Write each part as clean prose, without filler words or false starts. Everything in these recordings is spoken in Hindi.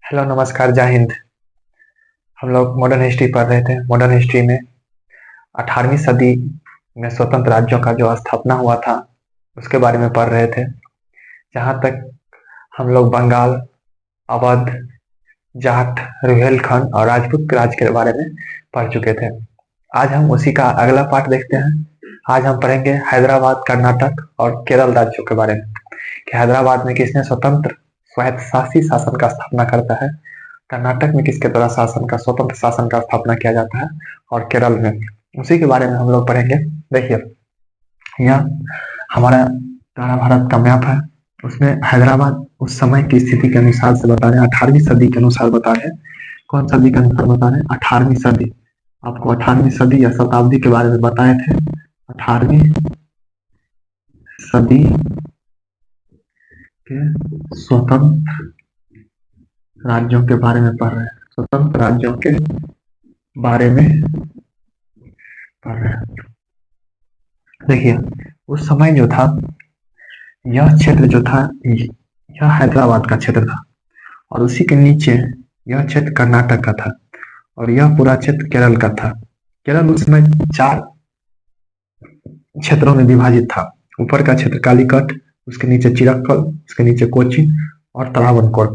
हेलो नमस्कार जय हिंद। हम लोग मॉडर्न हिस्ट्री पढ़ रहे थे। मॉडर्न हिस्ट्री में 18वीं सदी में स्वतंत्र राज्यों का जो स्थापना हुआ था उसके बारे में पढ़ रहे थे। जहाँ तक हम लोग बंगाल, अवध, जाट, रुहेलखंड और राजपूत राज के बारे में पढ़ चुके थे। आज हम उसी का अगला पार्ट देखते हैं। आज हम पढ़ेंगे हैदराबाद, कर्नाटक और केरल राज्यों के बारे में कि हैदराबाद में किसने स्वतंत्र स्वायत्त शासी शासन का स्थापना करता है, कर्नाटक में किसके द्वारा शासन का स्वतंत्र शासन का स्थापना किया जाता है और केरल में उसी के बारे में हम लोग पढ़ेंगे। देखिए, यह हमारा तारा भारत का मैप है। उसमें हैदराबाद उस समय की स्थिति के अनुसार से बता रहे हैं, 18वीं सदी के अनुसार बता रहे हैं। कौन सदी के अनुसार बता रहे हैं? 18वीं सदी। आपको 18वीं सदी या शताब्दी के बारे में बताए थे। 18वीं सदी के स्वतंत्र राज्यों के बारे में पढ़ रहे हैं। स्वतंत्र राज्यों के बारे में पढ़ रहे हैं। देखिए, उस समय जो था, यह क्षेत्र जो था यह हैदराबाद का क्षेत्र था और उसी के नीचे यह क्षेत्र कर्नाटक का था और यह पूरा क्षेत्र केरल का था। केरल उस समय 4 क्षेत्रों में विभाजित था। ऊपर का क्षेत्र कालीकट, उसके नीचे चिरक्कल, उसके नीचे कोचीन और त्रावणकोर।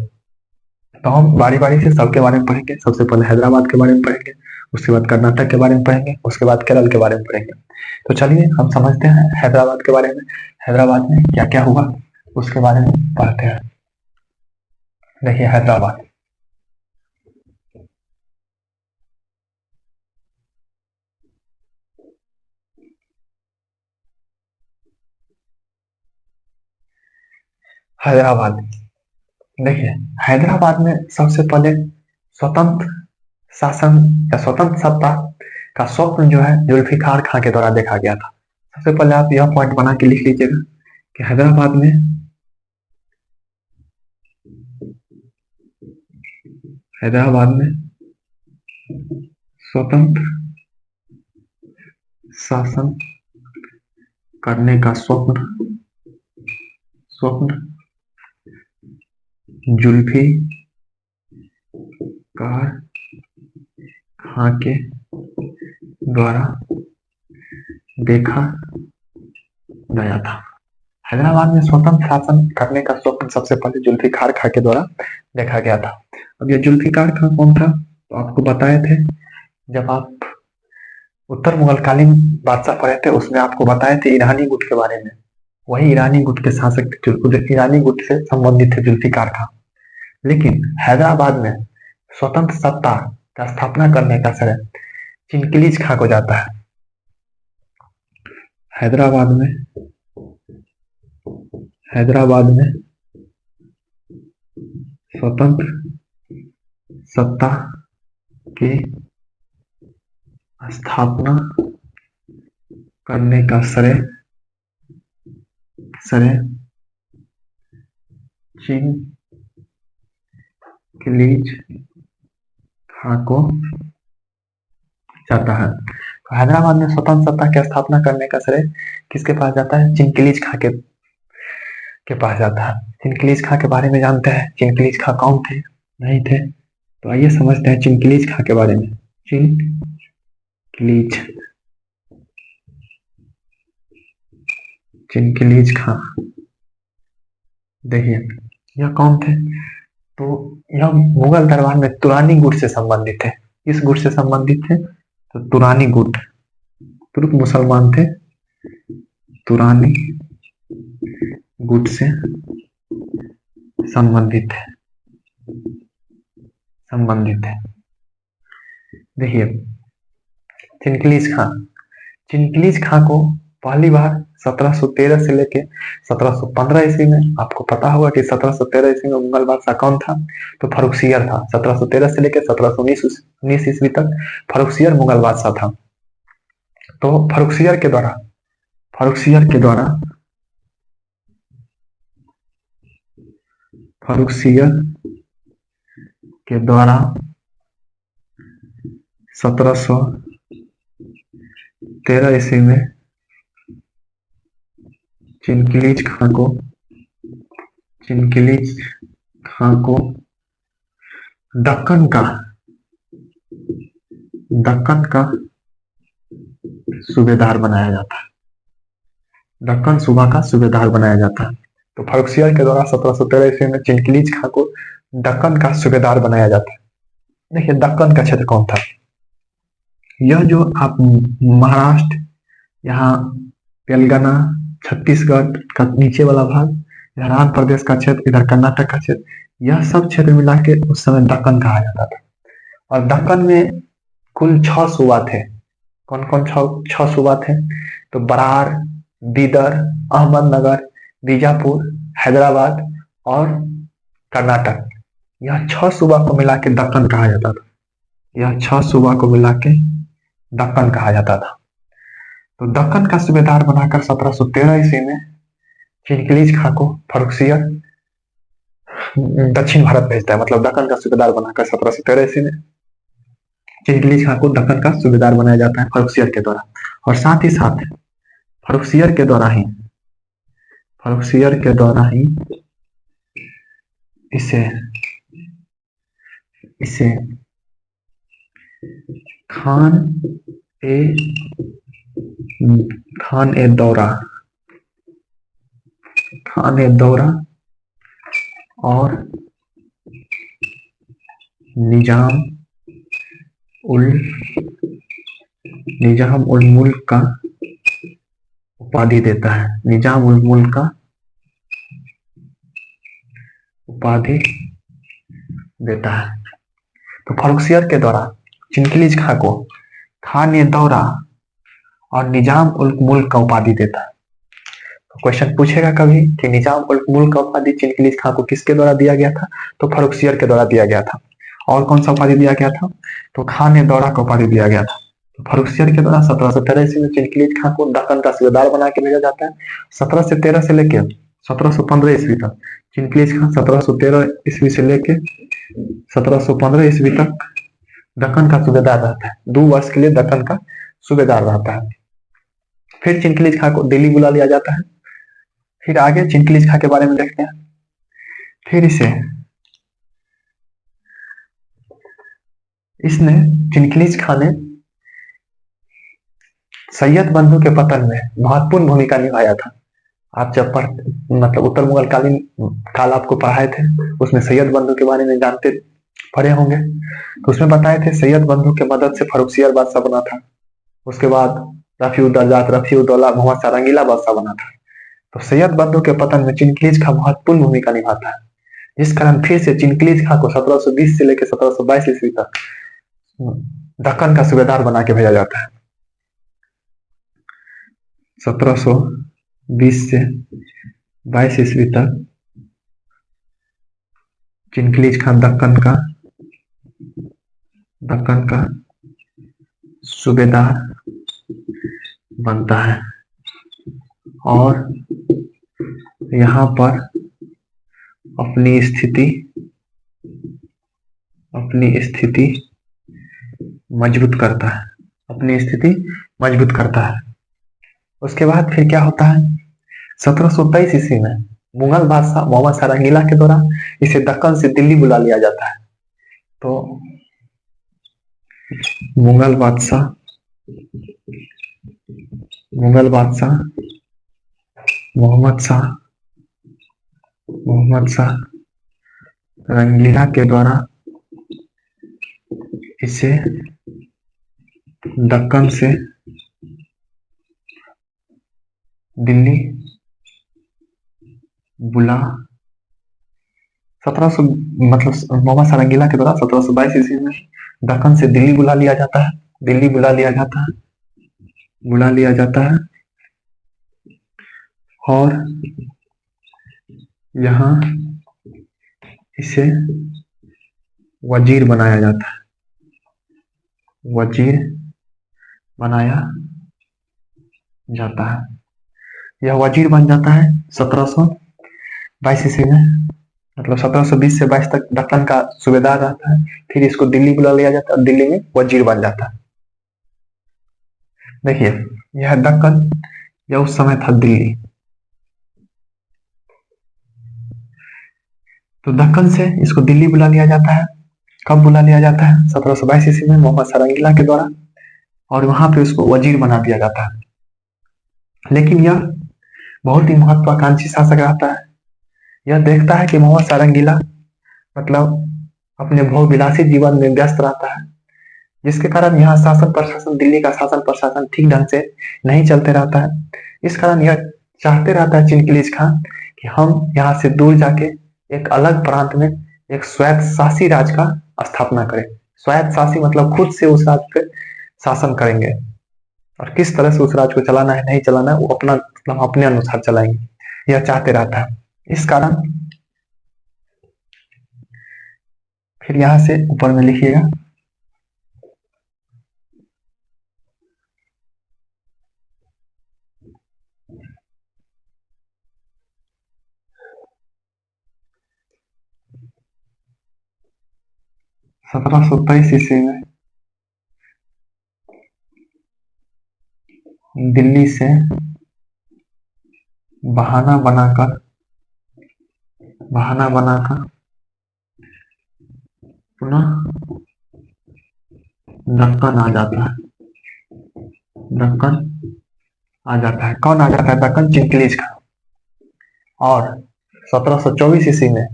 तो हम बारी बारी से सबके बारे में पढ़ेंगे। सबसे पहले हैदराबाद के बारे में पढ़ेंगे, उसके बाद कर्नाटक के बारे में पढ़ेंगे, उसके बाद केरल के बारे में पढ़ेंगे। तो चलिए हम समझते हैं हैदराबाद के बारे में। हैदराबाद में क्या क्या हुआ उसके बारे में पढ़ते हैं। देखिए, हैदराबाद हैदराबाद देखिए, हैदराबाद में सबसे पहले स्वतंत्र शासन या स्वतंत्र सत्ता का स्वप्न जो है जुल्फिकार खां के द्वारा देखा गया था। सबसे पहले आप यह पॉइंट बना के लिख लीजिएगा कि हैदराबाद में स्वतंत्र शासन करने का स्वप्न जुल्फिकार खां के द्वारा देखा गया था। हैदराबाद में स्वतंत्र शासन करने का स्वप्न सबसे पहले जुल्फिकार खां के द्वारा देखा गया था। अब ये जुल्फिकार खां कौन था? तो आपको बताए थे, जब आप उत्तर मुगलकालीन बादशाह पढ़े थे उसमें आपको बताए थे ईरानी गुट के बारे में। वही ईरानी गुट के शासक थे, ईरानी गुट से संबंधित थे जुल्फिकार खां। लेकिन हैदराबाद में स्वतंत्र सत्ता का स्थापना करने का श्रेय चिनकिलीज खां को जाता है। हैदराबाद में स्वतंत्र सत्ता की स्थापना करने का श्रेय चिनकिलीज खां को जाता है। तो हैदराबाद में स्वतंत्र सत्ता की स्थापना करने का श्रेय किसके पास जाता है? चिनकिलीज खां के पास जाता है। चिनकिलीज खां के बारे में जानते हैं। चिनकिलीज खां कौन थे, नहीं थे? तो आइए समझते हैं चिनकिलीज खां के बारे में। चिनकिलीज खां देखिए, यह कौन थे? तो यह मुगल दरबार में तुरानी गुट से संबंधित थे। किस गुट से संबंधित थे? तो तुरानी गुट। तुर्क मुसलमान थे, तुरानी गुट से संबंधित है। देखिए, चिनकिलीज खां को पहली बार 1713 से लेके 1715 ईस्वी में, आपको पता होगा कि 1713 ईस्वी में मुगल बादशाह कौन था? तो फर्रुखसियर था। 1713 से लेकर 1719 ईस्वी तक फर्रुखसियर मुगल बादशाह था। तो फर्रुखसियर के द्वारा फर्रुखसियर के द्वारा 1713 ईस्वी में चिनकिलीज खां को दक्कन का सूबेदार बनाया जाता है। दक्कन सूबा का सूबेदार बनाया जाता है। तो फर्रुखसियर के द्वारा 1713 ईस्वी में चिनकिलीज खां को दक्कन का सूबेदार बनाया जाता है। देखिए दक्कन का क्षेत्र कौन था? यह जो आप महाराष्ट्र, यहाँ तेलंगाना, छत्तीसगढ़ का नीचे वाला भाग, इधर आंध्र प्रदेश का क्षेत्र, इधर कर्नाटक का क्षेत्र, यह सब क्षेत्र मिला के उस समय दक्कन कहा जाता था। और दक्कन में कुल 6 सूबा थे। कौन कौन 6 सूबा थे? तो बरार, बीदर, अहमदनगर, बीजापुर, हैदराबाद और कर्नाटक। यह 6 सूबा को मिला के दक्कन कहा जाता था। यह 6 सूबा को मिला के दक्कन कहा जाता था। तो दक्कन का सूबेदार बनाकर 1713 ईस्वी में चिनकिलीज खां को फर्रुखसियर दक्षिण भारत भेजता है। मतलब दक्कन का सूबेदार बनाकर 1713 ईस्वी में चिनकिलीज खां को दक्कन का सूबेदार बनाया जाता है फर्रुखसियर के द्वारा। और साथ ही साथ फर्रुखसियर के द्वारा ही इसे खान ए दौरा और निजाम उल मुल्क का उपाधि देता है। निजाम उल मुल्क का उपाधि देता है। तो फर्रुखसियर के द्वारा चिनकिलीज खां को खान ए दौरा और निजाम उल मुल्क का उपाधि देता है। तो क्वेश्चन पूछेगा कभी कि निजाम उल मुल्क का उपाधि चिनकिलीज खां को किसके द्वारा दिया गया था? तो फर्रुखसियर के द्वारा दिया गया था। और कौन सा उपाधि दिया गया था? तो खान ए दौरा का उपाधि दिया गया था। तो फर्रुखसियर के द्वारा 1713 ईस्वी में चिनकिलीज खां को दक्कन का सूबेदार बना के भेजा जाता है। 1713 से लेकर 1715 ईस्वी तक चिनकिलीज खां 1713 ईस्वी से लेकर 1715 ईस्वी तक दक्कन का सूबेदार रहता है। 2 वर्ष के लिए दक्कन का सूबेदार रहता है। फिर चिनकिलीज खां को दिल्ली बुला लिया जाता है। फिर आगे चिनकिलीज खां के बारे में देखते हैं। फिर चिनकिलीज खां ने सैयद बंधु के पतन में महत्वपूर्ण भूमिका निभाया था। आप जब मतलब उत्तर मुगल काल आपको पढ़ाए थे, उसमें सैयद बंधु के बारे में जानते पढ़े होंगे। तो उसमें बताए थे सैयद बंधु के मदद से फर्रुखसियर बादशाह बना था। उसके बाद रफीउद्दौला मोहम्मद शाह रंगीला बादशाह बना था। तो सैयद बंधु के पतन में चिनकिलीज खां महत्वपूर्ण भूमिका निभाता है, जिस कारण फिर से चिनकिलीज खां को 1720 से लेकर 1722 ईस्वी तक दक्कन का सूबेदार बना के भेजा जाता है। 1720 से 22 ईस्वी तक चिनकिलीज खां दक्कन का सूबेदार बनता है और यहाँ पर अपनी स्थिति मजबूत करता है। उसके बाद फिर क्या होता है? 1723 ईस्वी में मुगल बादशाह मोहम्मद शाह रंगीला के द्वारा इसे दक्कन से दिल्ली बुला लिया जाता है। तो मुगल बादशाह मोहम्मद शाह रंगीला के द्वारा इसे दक्कन से दिल्ली बुला 1700 मतलब मोहम्मद शाह रंगीला के द्वारा 1722 ईस्वी में दक्कन से दिल्ली बुला लिया जाता है और यहाँ इसे वजीर बनाया जाता है। यह वजीर बन जाता है 1722 ईस्वी में। मतलब 1720 से 22 तक दक्कन का सूबेदार रहता है। फिर इसको दिल्ली बुला लिया जाता है, दिल्ली में वजीर बन जाता है। देखिए यह दक्कन, यह उस समय था दिल्ली। तो दक्कन से इसको दिल्ली बुला लिया जाता है। कब बुला लिया जाता है? 1722 ईस्वी में मोहम्मद सारंगीला के द्वारा, और वहां पे उसको वजीर बना दिया जाता है। लेकिन यह बहुत ही महत्वाकांक्षी शासक रहता है। यह देखता है कि मोहम्मद सारंगीला मतलब अपने भोग विलासी जीवन में व्यस्त रहता है, जिसके कारण यहाँ शासन प्रशासन, दिल्ली का शासन प्रशासन ठीक ढंग से नहीं चलते रहता है। इस कारण यह चाहते रहता है चिनकिलीज खान कि हम यहाँ से दूर जाके एक अलग प्रांत में एक स्वायत्त शासी राज का स्थापना करें। स्वायत्त शासी मतलब खुद से उस राज्य पे शासन करेंगे, और किस तरह से उस राज्य को चलाना है नहीं चलाना है वो अपना मतलब अपने अनुसार चलाएंगे, यह चाहते रहता है। इस कारण फिर यहाँ से ऊपर में लिखिएगा, सत्रह सौ तेईस ईस्वी में दिल्ली से बहाना बनाकर पुनः दक्कन आ जाता है। दक्कन आ जाता है। कौन आ जाता है दक्कन? चिनकिलीज खान। और 1724 ईस्वी में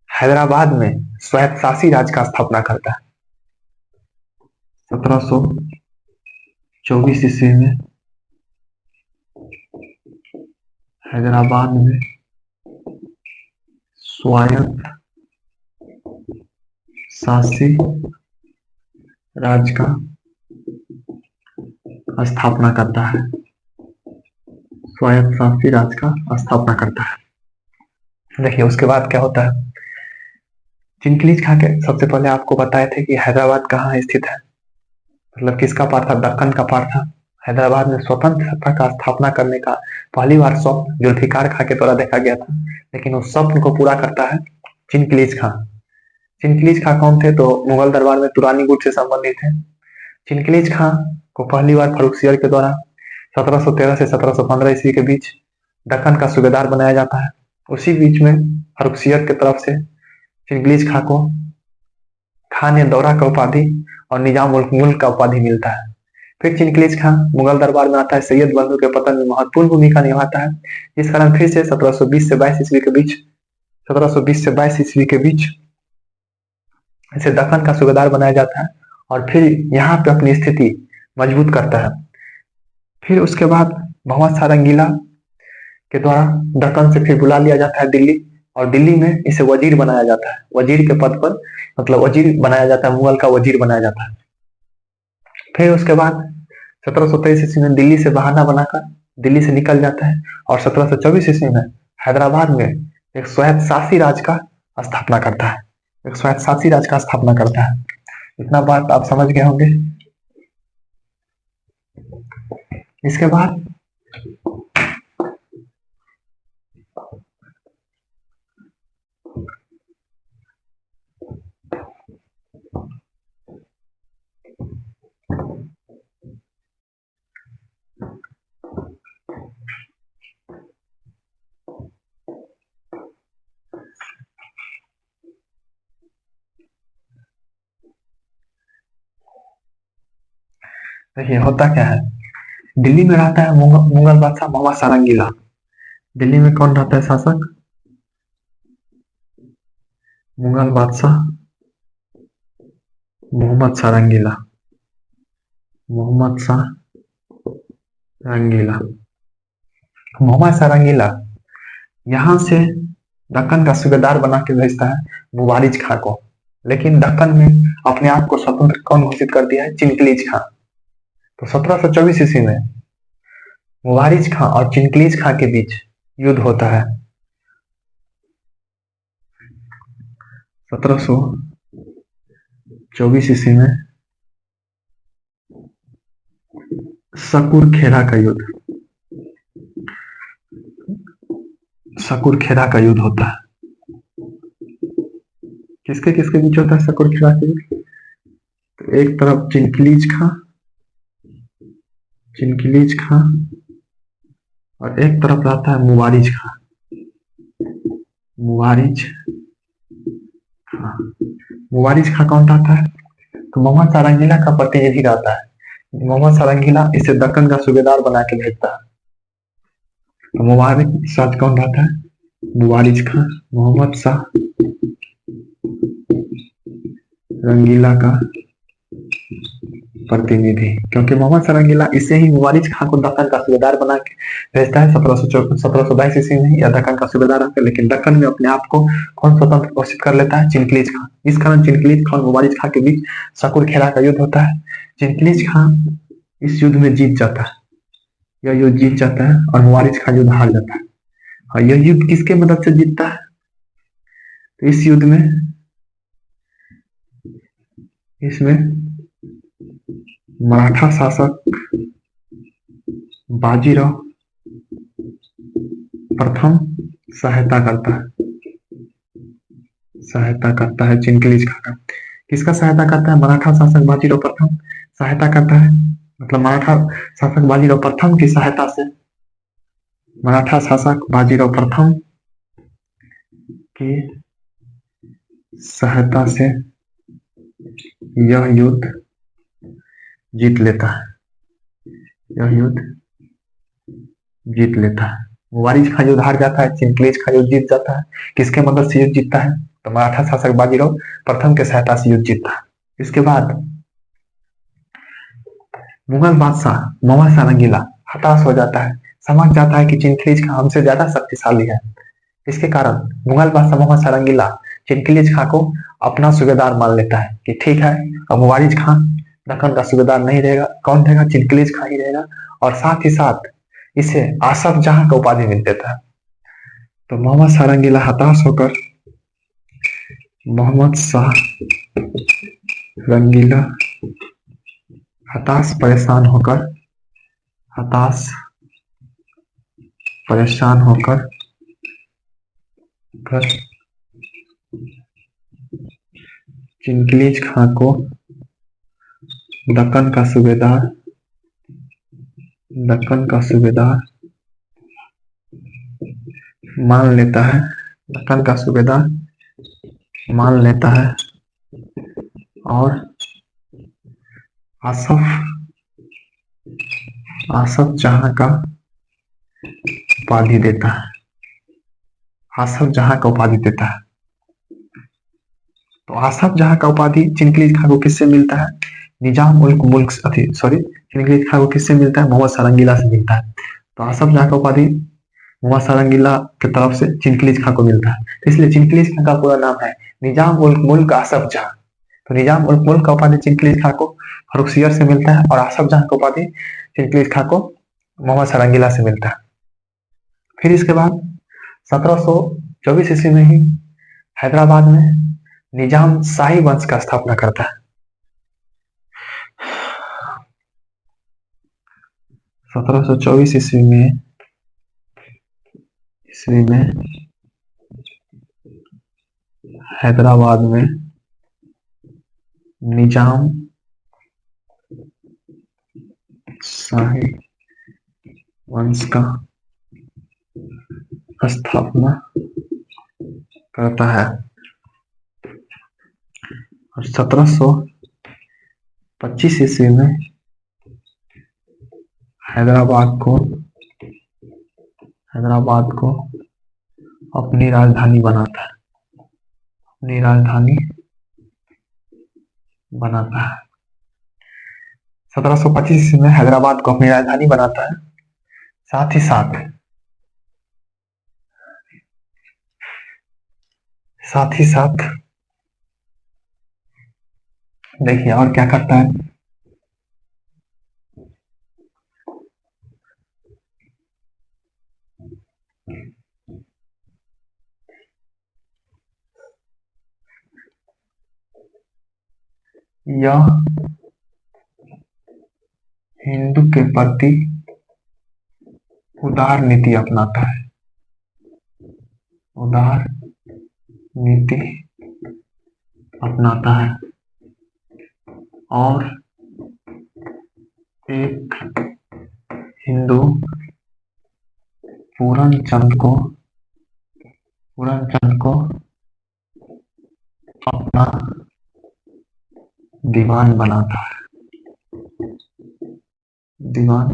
हैदराबाद में स्वायत्त शासी राज का स्थापना करता है। 1724 ईस्वी में हैदराबाद में स्वायत्त शासी राज का स्थापना करता है। स्वायत्त शासी राज का स्थापना करता है। देखिए उसके बाद क्या होता है। चिनकिलीज खान के सबसे पहले आपको बताए थे कि हैदराबाद कहाँ स्थित है, मतलब किसका पार्ट था? दक्कन का पार्ट था। हैदराबाद में स्वतंत्र सत्ता का स्थापना करने का पहली बार स्वप्न जुल्फिकार खां के द्वारा देखा गया था, लेकिन उस स्वप्न को पूरा करता है चिनकिलीज खां। चिनकिलीज खां कौन थे? तो मुगल दरबार में तुरानी गुट से संबंधित थे। चिनकिलीज खां को पहली बार फर्रुखसियर के द्वारा 1713 से 1715 ईस्वी के बीच दक्कन का सूबेदार बनाया जाता है। उसी बीच में फर्रुखसियर की तरफ से चिनकिलीज खां को खान ए दौरा का उपाधि और निजाम उल मुल्क का उपाधि मिलता है। फिर चिनकिलीज खां मुगल दरबार में आता है, सैयद बंधु के पतन में महत्वपूर्ण भूमिका निभाता है, जिस कारण फिर से 1720 से 22 ईस्वी के बीच 1720 से 22 ईस्वी के बीच इसे दक्कन का सूबेदार बनाया जाता है और फिर यहाँ पे अपनी स्थिति मजबूत करता है। फिर उसके बाद मोहम्मद सारंगीला के द्वारा दक्कन से फिर बुला लिया जाता है दिल्ली, और दिल्ली में इसे वजीर बनाया जाता है। वजीर के पद पर मतलब वजीर बनाया जाता है, मुगल का वजीर बनाया जाता है। फिर उसके बाद 1723 ईस्वी में दिल्ली से बहाना बनाकर दिल्ली से निकल जाता है, और 1724 ईस्वी में हैदराबाद में एक स्वायत्त शासी राज का स्थापना करता है। एक स्वायत्त शासी राज का स्थापना करता है। इतना बात आप समझ गए होंगे। इसके बाद देखिए होता क्या है। दिल्ली में रहता है मुगल बादशाह मोहम्मद सारंगीला। दिल्ली में कौन रहता है शासक? मुगल बादशाह मोहम्मद सारंगीला। मोहम्मद शाह रंगीला। मोहम्मद सारंगीला यहाँ से दक्कन का सूबेदार बना के भेजता है मुबारिज खां को, लेकिन दक्कन में अपने आप को स्वतंत्र कौन घोषित कर दिया है? चिनकिलीज खां। तो 1724 ईस्वी में मुबारिज खां और चिनकिलीज खां के बीच युद्ध होता है। 1724 ईस्वी में सकूरखेड़ा का युद्ध, सकूरखेड़ा का युद्ध होता है। किसके किसके बीच होता है सकूरखेड़ा का युद्ध? तो एक तरफ चिनकिलीज खां और एक तरफ रहता है मुबारिज खां। मुवारिज खां कौन रहता है? तो मोहम्मद सारंगीला का प्रतिनिधि रहता है। मोहम्मद सारंगीला इसे दक्कन का सूबेदार बना के भेजता है। तो मुवारिज शाह कौन रहता है? मुवारिज खां मोहम्मद शाह रंगीला का प्रतिनिधि, क्योंकि मोहम्मद सारंगीला इसे ही मुवारिज खां को दक्कन का सूबेदार बना के भेजता है 1722 ईस्वी में, या दक्कन का सूबेदार रहता है। लेकिन दक्कन में अपने आप को कौन स्वतंत्र घोषित कर लेता है? चिनकलीज खां। इस कारण चिनकलीज खां और मुवारिज खां के बीच सकुर-खेरा का युद्ध होता है। चिनकलीज खां इस युद्ध में जीत जाता है, यह युद्ध जीत जाता है, और मुवारिज खां युद्ध हार जाता है। और यह युद्ध किसके मदद से जीतता है? तो इस युद्ध में इसमें मराठा शासक बाजीराव प्रथम सहायता करता है चिनकलीज खां का। किसका सहायता करता है? मराठा शासक बाजीराव प्रथम सहायता करता है। मतलब मराठा शासक बाजीराव प्रथम की सहायता से, मराठा शासक बाजीराव प्रथम की सहायता से यह युद्ध जीत लेता है। मुवारिज खां युद्ध हार जाता है, चिनकलीज खां युद्ध जीत जाता है। किसके मदद से युद्ध जीतता है? तो मराठा शासक बाजीराव प्रथम के सहायता से युद्ध जीतता है। इसके बाद मुगल बादशाह मोहम्मद सारंगीला हताश हो जाता है, समझ जाता है कि चिनकलीज खां हमसे ज्यादा शक्तिशाली है। इसके कारण मुगल बादशाह मोहम्मद सारंगीला चिनकलीज खां को अपना सूबेदार मान लेता है कि ठीक है, अब मुवारिज खां दक्कन का सूबेदार नहीं रहेगा, कौन रहेगा? चिनकलीज खां ही रहेगा। और साथ ही साथ इसे आसफ जहां का उपाधि मिल देता है। तो मोहम्मद सारंगीला हताश होकर मोहम्मद शाह रंगीला हताश परेशान होकर चिनकलीज खां को दक्कन का सूबेदार मान लेता है और आसफ जहां का उपाधि देता है। तो आसफ जहां का उपाधि चिनकलीज खां को किससे मिलता है? चिनकलीज खां को किससे मिलता है? मोहम्मद सारंगीला से मिलता है। तो आसफ जहां का उपाधि मोहम्मद सारंगीला की तरफ से चिनकलीज खां को मिलता है। इसलिए चिनकलीज खां का पूरा नाम है निजाम उल मुल्क आसफ जहां। तो निजाम उल मुल्क का उपाधि चिनकलीज खां को फर्रुखसियर से मिलता है, और आसफ जहां का उपाधि चिनकलीज खां को मोहम्मद सारंगीला से मिलता है। फिर इसके बाद 1724 ईस्वी में ही हैदराबाद में निजाम शाही वंश का स्थापना करता है। 1724 ईस्वी में हैदराबाद में निजाम शाही वंश का स्थापना करता है। और 1725 ईस्वी में हैदराबाद को अपनी राजधानी बनाता है। 1725 ईस्वी में हैदराबाद को अपनी राजधानी बनाता है। साथ ही साथ देखिए और क्या करता है। यह हिंदू के प्रति उदार नीति अपनाता है और एक हिंदू पूरनचंद को अपना दीवान बनाता है, दीवान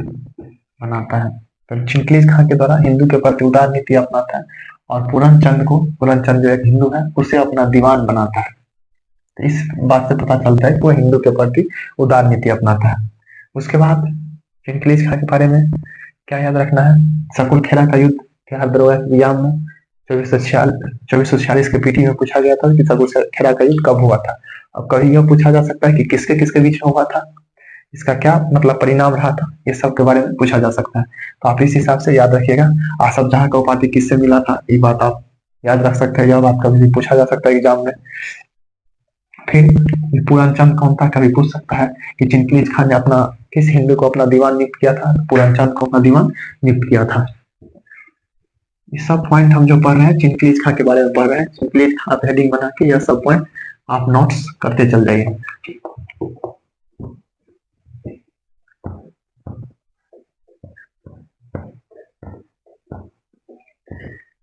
बनाता है। तो चिंकलीज खां के द्वारा हिंदू के प्रति उदार नीति अपनाता है और पूरनचंद जो एक हिंदू है उसे अपना दीवान बनाता है। तो इस बात से पता चलता है कि वो हिंदू के प्रति उदार नीति अपनाता है। उसके बाद चिंकलीज खां के बारे में क्या याद रखना है, सकुलखेड़ा का युद्ध के हरदोई में 2446 के पीटी में पूछा गया था कि सकुलखेड़ा का युद्ध कब हुआ था। अब कभी यह पूछा जा सकता है कि किसके किसके बीच में हुआ था, इसका क्या मतलब परिणाम रहा था, ये सब के बारे में पूछा जा सकता है। तो आप इस हिसाब से याद रखिएगा। आसफ जहां का उपाधि किससे मिला था, ये बात आप याद रख सकते हैं। यह बात कभी भी पूछा जा सकता है एग्जाम में। फिर पूरनचंद कौन था, कभी पूछ सकता है कि चिंकलीज खान ने अपना किस हिंदू को अपना दीवान नियुक्त किया था, पूरनचंद को अपना दीवान नियुक्त किया था। ये सब पॉइंट हम जो पढ़ रहे हैं चिंकलीज खां के बारे में पढ़ रहे हैं। चिंकलीज खां पे हेडिंग बना के यह सब पॉइंट आप नोट्स करते चल जाइए।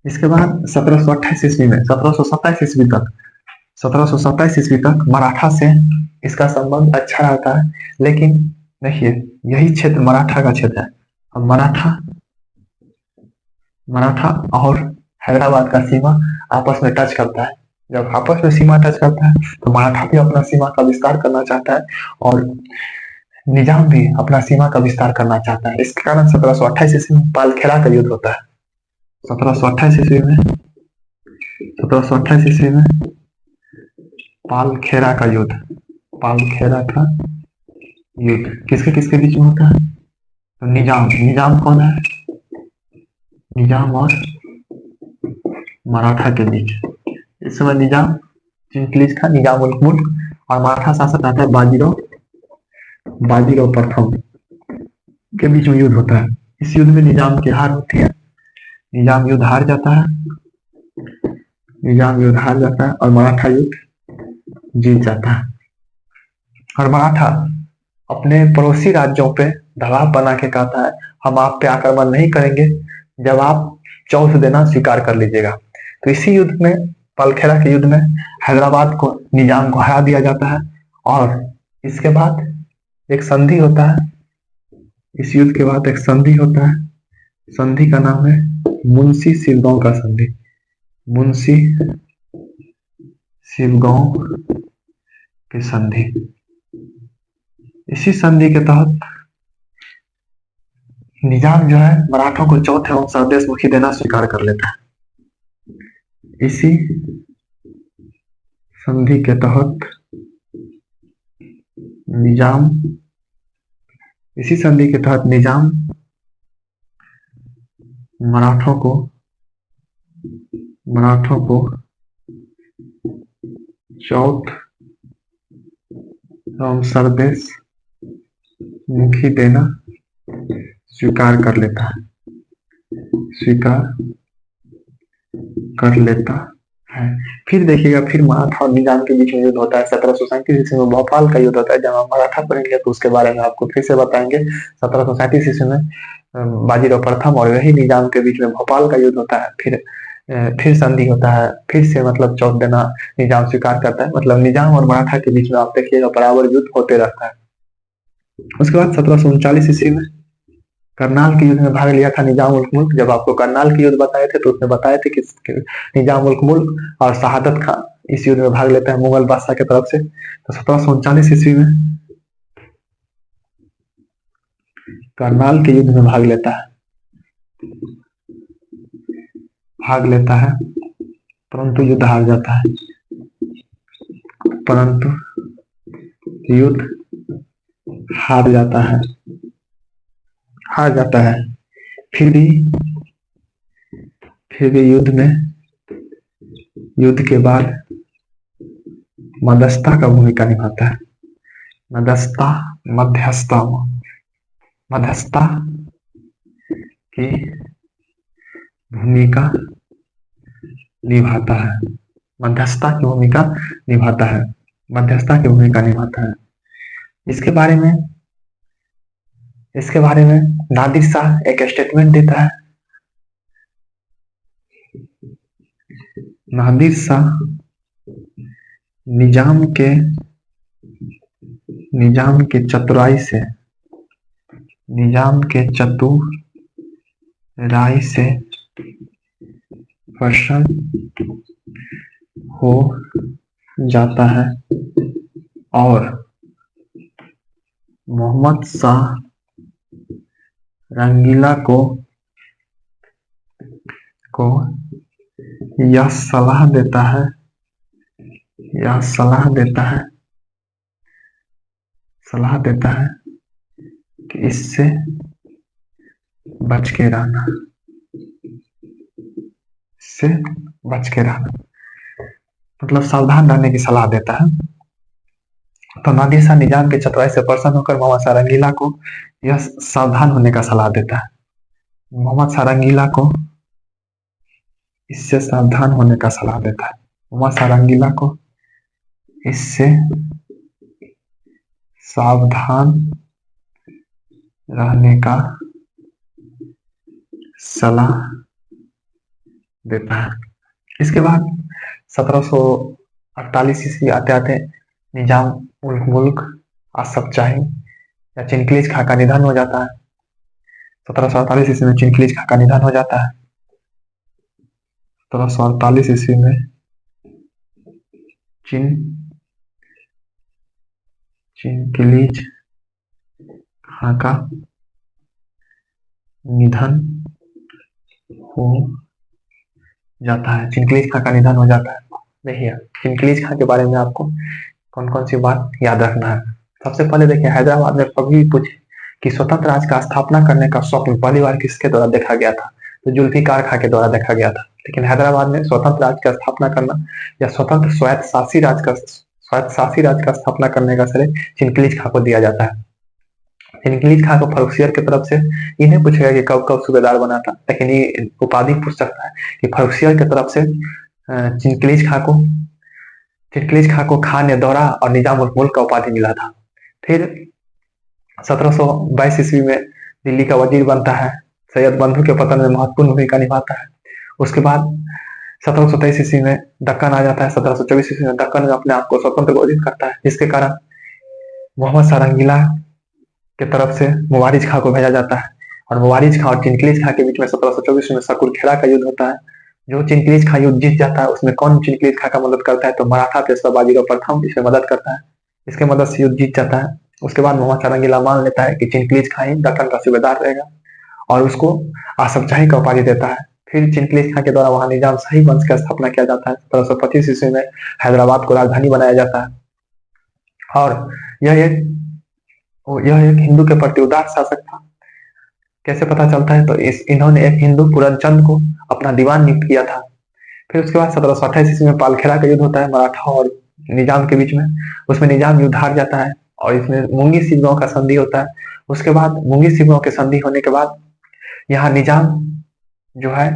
इसके बाद 1728 ईस्वी में 1727 ईस्वी तक मराठा से इसका संबंध अच्छा रहता है। लेकिन देखिए यही क्षेत्र मराठा का क्षेत्र है। अब मराठा और हैदराबाद का सीमा आपस में टच करता है। जब आपस में सीमा टच करता है तो मराठा भी अपना सीमा का विस्तार करना चाहता है और निजाम भी अपना सीमा का विस्तार करना चाहता है। इसके कारण 1728 ईस्वी में पालखेड़ा का युद्ध होता है। 1728 ईस्वी में पालखेड़ा का युद्ध किसके किसके बीच में होता है, तो निजाम कौन है, निजाम और मराठा के बीच। इस समय निजाम चिंकलीज खां, निजाम उल मुल्क और मराठा शासक आता है बाजीराव प्रथम के बीच में युद्ध होता है। इस युद्ध में निजाम की हार होती है, निजाम युद्ध हार जाता है और मराठा युद्ध जीत जाता है। और मराठा अपने पड़ोसी राज्यों पे दबाव बना के कहता है हम आप पे आक्रमण नहीं करेंगे जब आप चौथ देना स्वीकार कर लीजिएगा। तो इसी युद्ध में, पालखेड़ा के युद्ध में, हैदराबाद को, निजाम को हरा दिया जाता है और इसके बाद एक संधि होता है। इस युद्ध के बाद एक संधि होता है, संधि का नाम है मुंशी सिरगांव का संधि। मुंशी सिरगांव की संधि। इसी संधि के तहत निजाम जो है मराठों को चौथ एवं स्वदेश मुखी देना स्वीकार कर लेता है। इसी संधि के तहत निजाम मराठों को चौथ एवं स्वदेश मुखी देना स्वीकार कर लेता है। फिर देखिएगा, फिर मराठा और निजाम के बीच में युद्ध होता है। 1737 ईस्वी में भोपाल का युद्ध होता है। जब हम मराठा पढ़ेंगे तो उसके बारे में आपको फिर से बताएंगे। 1737 ईस्वी में बाजीराव प्रथम और वही निजाम के बीच में भोपाल का युद्ध होता है। फिर संधि होता है, फिर से मतलब चौथ देना निजाम स्वीकार करता है। मतलब निजाम और मराठा के बीच में आप देखिएगा बराबर युद्ध होते रहता है। उसके बाद 1739 ईस्वी में करनाल के युद्ध में भाग लिया था निजाम उल मुल्क। जब आपको करनाल के युद्ध बताए थे तो उसमें बताए थे कि निजाम उल मुल्क और शहादत खान इस युद्ध में भाग लेते हैं मुगल बादशाह की तरफ से। तो 1739 ईस्वी में करनाल के युद्ध में भाग लेता है, परंतु युद्ध हार जाता है। फिर भी युद्ध के बाद मध्यस्थता का भूमिका निभाता है। मध्यस्थता की भूमिका निभाता है। इसके बारे में नादिर शाह एक स्टेटमेंट देता है। नादिर शाह निजाम के निजाम के चतुराई से, निजाम के चतुराई से प्रसन्न हो जाता है और मोहम्मद शाह रंगीला को यह सलाह देता है, सलाह देता है कि इससे बच के रहना, इससे बच के रहना, मतलब सावधान रहने की सलाह देता है। तो नादिर शाह निजाम के चतुराई से प्रसन्न होकर मोहम्मद शाह रंगीला को यह सावधान होने का सलाह देता है। मोहम्मद शाह रंगीला को इससे सावधान होने का सलाह देता है। मोहम्मद शाह रंगीला को इससे सावधान रहने का सलाह देता है। इसके बाद 1748 ईस्वी आते आते निजाम उल मुल्क आसफ शाही या चिनकलीज खां का निधन हो जाता है। 1748 ईस्वी में चिनकलीज खां का निधन हो जाता है। 1748 ईस्वी में चिनकलीज खां का निधन हो जाता है। चिनकलीज खां का निधन हो जाता है। देखिए चिनकलीज खां के बारे में आपको कौन कौन सी बात याद रखना है। सबसे पहले देखिए हैदराबाद में कभी पूछे कि स्वतंत्र राज्य का स्थापना करने का स्वप्न पहली बार किसके द्वारा देखा गया था, तो जुल्फिकार खां के द्वारा देखा गया था। लेकिन हैदराबाद में स्वतंत्र राज्य का स्थापना करना या स्वतंत्र स्वायत्त शासी राज्य का स्थापना करने का श्रेय चिनकलीज खां को दिया जाता है। चिनकलीज खां को फर्रुखसियर की तरफ से इन्हें पूछेगा कि कब कब सूबेदार बना था, लेकिन ये उपाधि पूछ सकता है कि फर्रुखसियर की तरफ से चिनकलीज खां को खान ने दौरा और निजाम उल मुल्क का उपाधि मिला था। फिर 1722 ईस्वी में दिल्ली का वजीर बनता है, सैयद बंधु के पतन में महत्वपूर्ण भूमिका निभाता है। उसके बाद 1723 ईस्वी में दक्कन आ जाता है। 1724 ईस्वी में दक्कन में अपने आप को स्वतंत्र घोषित करता है, जिसके कारण मोहम्मद शाह रंगीला के तरफ से मुवारिज खां को भेजा जाता है और मुवारिज खां और चिनकलीज खां के बीच में 1724 में सकुरखेड़ा का युद्ध होता है। जो चिनकलीज खां युद्ध जीत जाता है उसमें कौन चिनकलीज खां का मदद करता है, तो मराठा पेशवा बाजीराव प्रथम इसमें मदद करता है। इसके मदद से युद्ध जीत जाता है। उसके बाद मोहम्मद शाह रंगीला मान लेता है कि चिनकलीज खां ही दक्कन का सूबेदार रहेगा और उसको आसफ शाही का उपाधि देता है। फिर चिनकलीज खां के द्वारा वहां निजाम शाही वंश का स्थापना किया जाता है। 1725 ईस्वी में हैदराबाद को राजधानी बनाया जाता है और यह एक हिंदू के प्रति उदार शासक था। कैसे पता चलता है, तो इन्होंने एक हिंदू पूरनचंद को अपना दीवान नियुक्त किया था। फिर उसके बाद 1728 ईस्वी में पालखेड़ा का युद्ध होता है मराठा और निजाम के बीच में। उसमें निजाम युद्ध हार जाता है और इसमें मुंगी सिंह का संधि होता है। उसके बाद मुंगी सिंह के संधि होने के बाद यहाँ निजाम जो है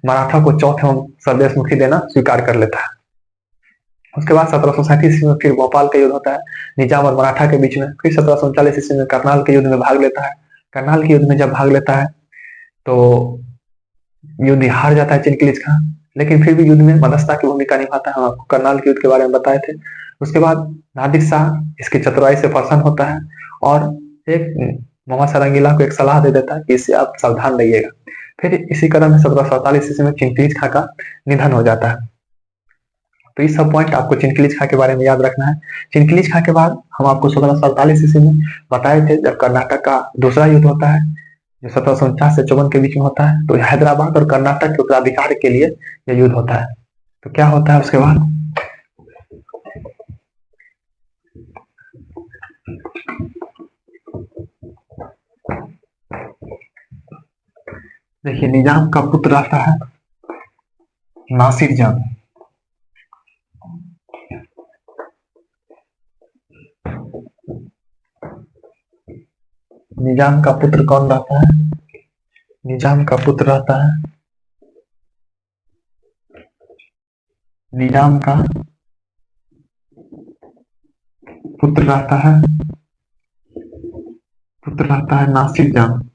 मराठा को चौथ एवं सर्वदेशमुखी देना स्वीकार कर लेता है। उसके बाद 1737 ईस्वी में फिर भोपाल का युद्ध होता है निजाम और मराठा के बीच में। फिर 1739 ईस्वी में करनाल के युद्ध में भाग लेता है। करनाल के युद्ध में जब भाग लेता है तो युद्ध हार जाता है चिनकलीज खां, लेकिन फिर भी युद्ध में मध्यस्थता की भूमिका निभाता है। हम आपको करनाल के युद्ध के बारे में बताए थे। उसके बाद नादिर शाह इसकी चतुराई से प्रसन्न होता है और एक मोहम्मद शाह रंगीला को एक सलाह दे देता है कि इससे आप सावधान रहिएगा। फिर इसी क्रम में 1747 ईस्वी में चिनकलीज खां का निधन हो जाता है। तो ये सब पॉइंट आपको चिनकलीज खां के बारे में याद रखना है। चिनकलीज खां के बाद हम आपको 1747 ईस्वी में बताए थे जब कर्नाटक का दूसरा युद्ध होता है जो 1749 से 54 के बीच में होता है, तो हैदराबाद और कर्नाटक के उत्तराधिकार के लिए यह युद्ध होता है। तो क्या होता है उसके बाद, देखिए निजाम का पुत्र आता है नासिर जंग। निजाम का पुत्र कौन रहता है, निजाम का पुत्र रहता है, निजाम का पुत्र रहता है नासिर जंग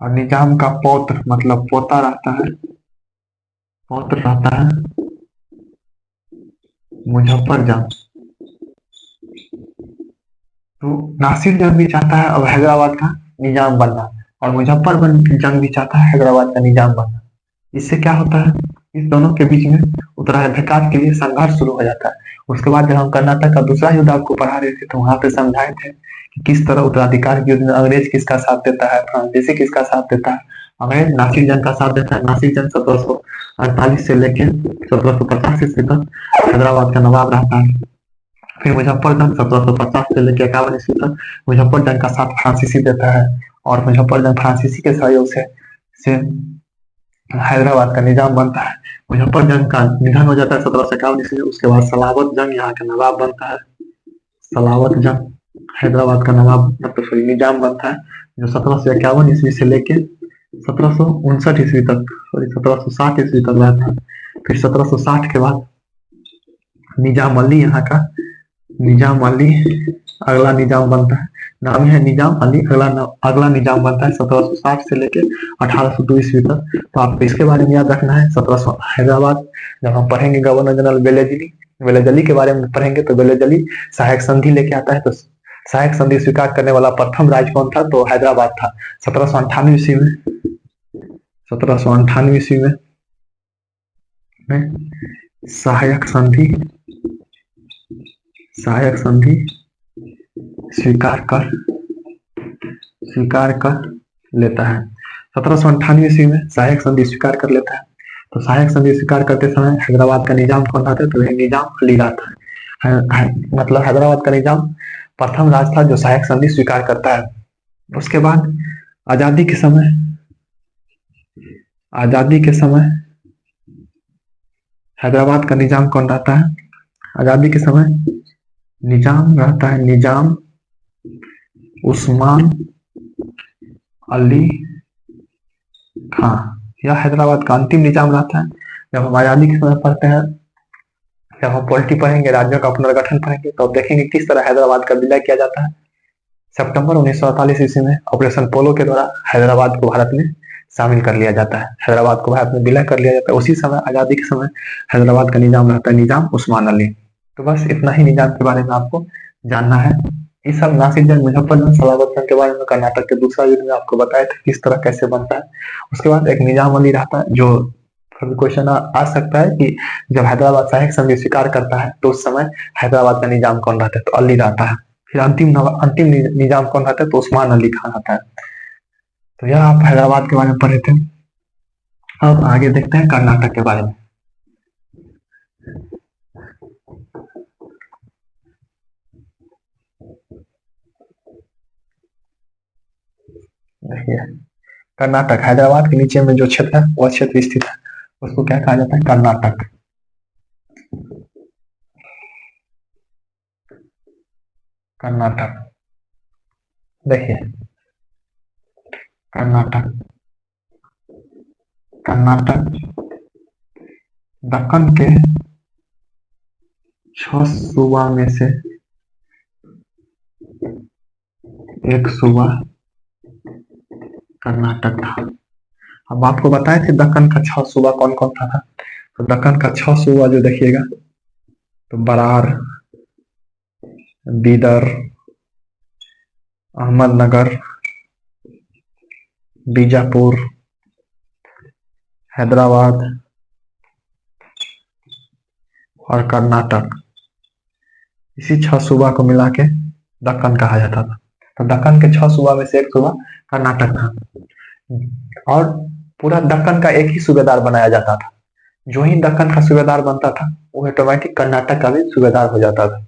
और निजाम का पौत्र मतलब पोता रहता है मुजफ्फर जंग। तो नासिर जंग भी चाहता है अब हैदराबाद का निजाम बनना, और जंग भी चाहता है हैदराबाद का निजाम बनना। इससे क्या होता है, इस दोनों के बीच में उत्तराधिकार के लिए संघर्ष शुरू हो जाता है। उसके बाद जब हम कर्नाटक का दूसरा युद्ध आपको पढ़ा रहे थे तो वहां पे समझाए थे कि किस तरह उत्तराधिकार के युद्ध में अंग्रेज किसका साथ देता है, फ्रांसीसी किसका साथ देता है। अंग्रेज नासिर जंग का साथ देता है। नासिर जंग 1748 से लेकर 1750 ईस्वी तक हैदराबाद का नवाब रहता है। फिर मुजफ्फरजंग 1750 से लेकर 51 ईस्वी तक मुजफ्फरजंग का साथ फ्रांसीसी देता है, और मुजफ्फरजंग फ्रांसीसी के सहयोग से हैदराबाद का निजाम बनता है। मुजफ्फरजंग का निधन हो जाता है 1751 ईस्वी में। उसके बाद सलावत जंग यहाँ का नवाब बनता है। सलावत जंग हैदराबाद का नवाब मतलब सॉरी निजाम बनता है, जो 1751 ईस्वी से लेके 1759 ईस्वी तक, सॉरी 1760 ईस्वी तक रहता है। फिर 1760 के बाद निजाम अली यहाँ का, निजाम अली अगला निजाम बनता है। नाम है निजाम अली, अगला निजाम बनता है 1760 से लेके 1802 ईस्वी तक। तो आपको इसके बारे में याद रखना है। 1700 हैदराबाद जब हम पढ़ेंगे गवर्नर जनरल वेलेजली के बारे में पढ़ेंगे तो वेलेजली सहायक संधि लेके आता है। तो सहायक संधि स्वीकार करने वाला प्रथम राज्य कौन था, तो हैदराबाद था। 1798 ईस्वी में 1798 ईस्वी में सहायक संधि स्वीकार कर लेता है। 1798 ईस्वी में सहायक संधि स्वीकार कर लेता है। तो सहायक संधि स्वीकार करते समय हैदराबाद का निजाम कौन था, तो यह निजाम अली था। मतलब हैदराबाद का निजाम प्रथम राज था जो सहायक संधि स्वीकार करता है। उसके बाद आजादी के समय हैदराबाद का निजाम कौन रहता है, आजादी के समय निजाम रहता है निजाम उस्मान अली खां। यह हैदराबाद का अंतिम निजाम रहता है। जब हम आजादी के समय पढ़ते हैं, जब हम पॉलिटी पढ़ेंगे, राज्यों का पुनर्गठन पढ़ेंगे, तो अब देखेंगे किस तरह हैदराबाद का विलय किया जाता है। सितंबर 1948 ईस्वी में ऑपरेशन पोलो के द्वारा हैदराबाद को भारत में शामिल कर लिया जाता है। हैदराबाद को भारत में विलय कर लिया जाता है। उसी समय आजादी के समय हैदराबाद का निजाम रहता है निजाम उस्मान अली। तो बस इतना ही निजाम के बारे में आपको जानना है। इस सब नासिर जंग, मुजफ्फरजंग, सलावत जंग के बारे में कर्नाटक के दूसरा युद्ध में आपको बताया था किस तरह कैसे बनता है। उसके बाद एक निजाम अली रहता है, जो क्वेश्चन आ सकता है कि जब हैदराबाद सहायक संधि स्वीकार करता है तो उस समय हैदराबाद का निजाम कौन रहता है, तो अली रहता है। फिर अंतिम निजाम कौन रहता है, तो उस्मान अली खान रहता है। तो यह आप हैदराबाद के बारे में पढ़े थे। अब आगे देखते हैं कर्नाटक के बारे में। देखिए कर्नाटक हैदराबाद के नीचे में जो क्षेत्र है वह क्षेत्र स्थित है, उसको क्या कहा जाता है, कर्नाटक। कर्नाटक देखिए कर्नाटक दक्कन के 6 सूबा में से एक सूबा कर्नाटक था। अब आपको बताए थे दक्कन का 6 सूबा कौन कौन था। तो दक्कन का 6 सूबा जो देखिएगा, तो बरार, बीदर, अहमदनगर, बीजापुर, हैदराबाद और कर्नाटक, इसी 6 सूबा को मिला के दक्कन कहा जाता था। तो दक्कन के 6 सूबा में से एक सूबा कर्नाटक था, और पूरा दक्कन का एक ही सूबेदार बनाया जाता था। जो ही दक्कन का सूबेदार बनता था वो ऑटोमेटिक कर्नाटक का भी सूबेदार हो जाता था।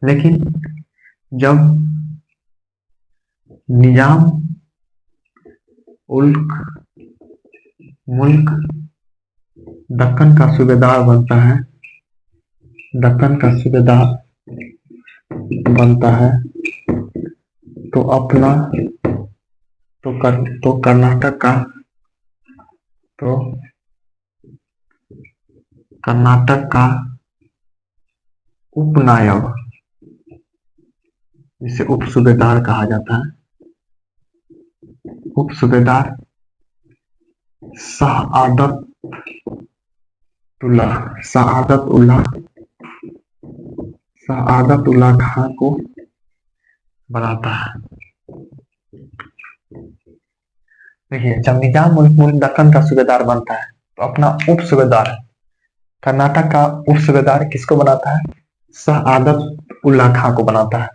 लेकिन जब निजाम मुल्क दक्कन का सूबेदार बनता है, तो अपना कर्नाटक का उपनायक, जिसे उप सूबेदार कहा जाता है, उप सूबेदार शाह आदत सआदत उल्लाह खां को बनाता है। देखिए, जब निजाम उल मुल्क दक्कन का सूबेदार बनता है तो अपना उप सूबेदार कर्नाटक का उप सूबेदार किसको बनाता है? सआदत उल्लाह खां को बनाता है।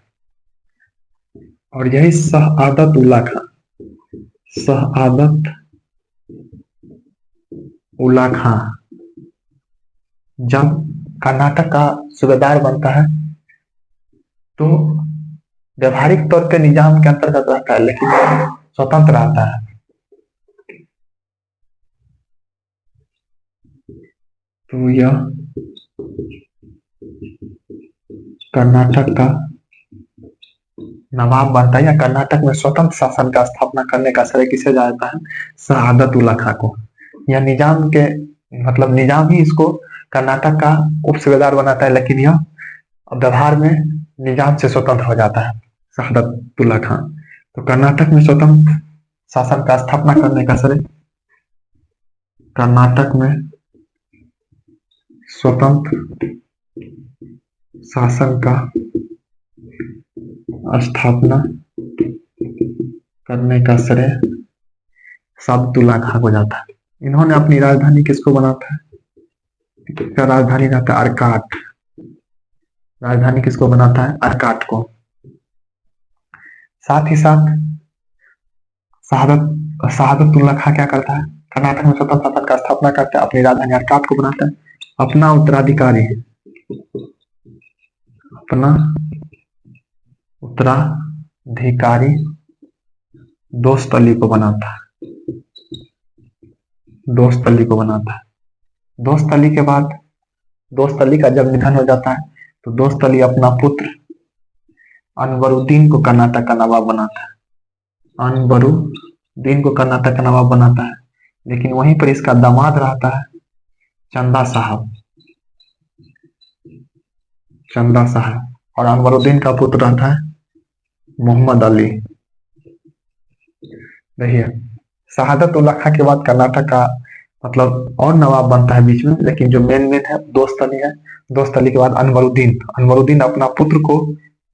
और यही सआदत उल्लाह खां जब कर्नाटक का सूबेदार बनता है तो व्यवहारिक तौर पे निजाम के अंतर्गत रहता है, लेकिन स्वतंत्र रहता है। तो यह कर्नाटक का नवाब बनता है, या कर्नाटक में स्वतंत्र शासन का स्थापना करने का श्रेय किसे जाता है? सआदत उल्लाह खां को। यह निजाम के मतलब निजाम ही इसको कर्नाटक का उप सूबेदार बनाता है, लेकिन यह व्यवहार में निजाम से स्वतंत्र हो जाता है, सआदत उल्लाह खां। तो कर्नाटक में स्वतंत्र शासन का स्थापना करने का श्रेय कर्नाटक में स्वतंत्र शासन का स्थापना करने का श्रेय सआदत उल्लाह खां को जाता है। इन्होंने अपनी राजधानी किसको बनाता है? इसका राजधानी रहता है अर्काट। राजधानी किसको बनाता है? अर्काट को। साथ ही साथ सआदत उल्लाह खां क्या करता है? कर्नाटक में स्वतंत्र शासन का स्थापना करता है, अपनी राजधानी अर्काट को बनाता है, अपना उत्तराधिकारी दोस्त अली को बनाता है। दोस्त अली के बाद दोस्त अली का जब निधन हो जाता है तो दोस्त अली अपना पुत्र अनवरुद्दीन को कर्नाटक का नवाब बनाता है। अनवरुद्दीन को कर्नाटक का नवाब बनाता है, लेकिन वहीं पर इसका दामाद रहता है चंदा साहब, और अनवरुद्दीन का पुत्र रहता है मोहम्मद अली। देखिए, सआदत उल्लाह खां के बाद कर्नाटक का मतलब और नवाब बनता है बीच में, लेकिन जो मेन है दोस्त अली है। दोस्त अली के बाद अनवरुद्दीन अपना पुत्र को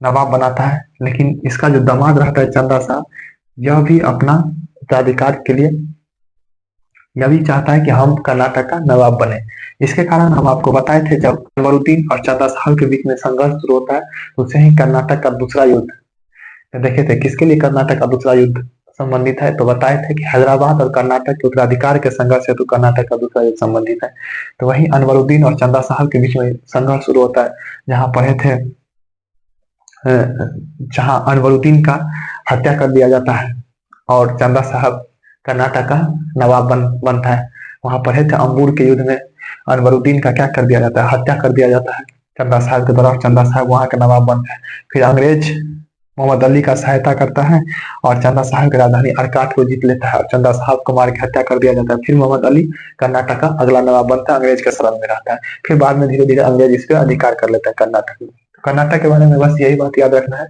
नवाब बनाता है, लेकिन इसका जो दामाद रहता है चंदा साहब, यह भी अपना उत्तराधिकार के लिए यह भी चाहता है कि हम कर्नाटक का नवाब बने। इसके कारण हम आपको बताए थे, जब अनवरुद्दीन और चंदा साहब के बीच में संघर्ष शुरू होता है तो उसे ही कर्नाटक का दूसरा युद्ध देखे थे। किसके लिए कर्नाटक का दूसरा युद्ध संबंधित है? तो बताए थे कि हैदराबाद और कर्नाटक के उत्तराधिकार के संघर्ष है, तो कर्नाटक का दूसरा युद्ध संबंधित है। तो वही अनवरुद्दीन और चंदा साहब के बीच में संघर्ष शुरू होता है, जहां पढ़े थे जहां अनवरुद्दीन का हत्या कर दिया जाता है और चंदा साहब कर्नाटक का नवाब बनता है। वहां पढ़े थे अंबूर के युद्ध में अनवरुद्दीन का क्या कर दिया जाता है? हत्या कर दिया जाता है चंदा साहब के द्वारा। चंदा साहब वहां का नवाब बनता है। फिर अंग्रेज मोहम्मद अली का सहायता करता है और चंदा साहब की राजधानी अर्काट को जीत लेता है और चंदा साहब को मार के हत्या कर दिया जाता है। फिर मोहम्मद अली कर्नाटक का अगला नवाब बनता है, अंग्रेज के शरण में रहता है। फिर बाद में धीरे धीरे अंग्रेज इस पर अधिकार कर लेता है कर्नाटक में। कर्नाटक के बारे में बस यही बात याद रखना है,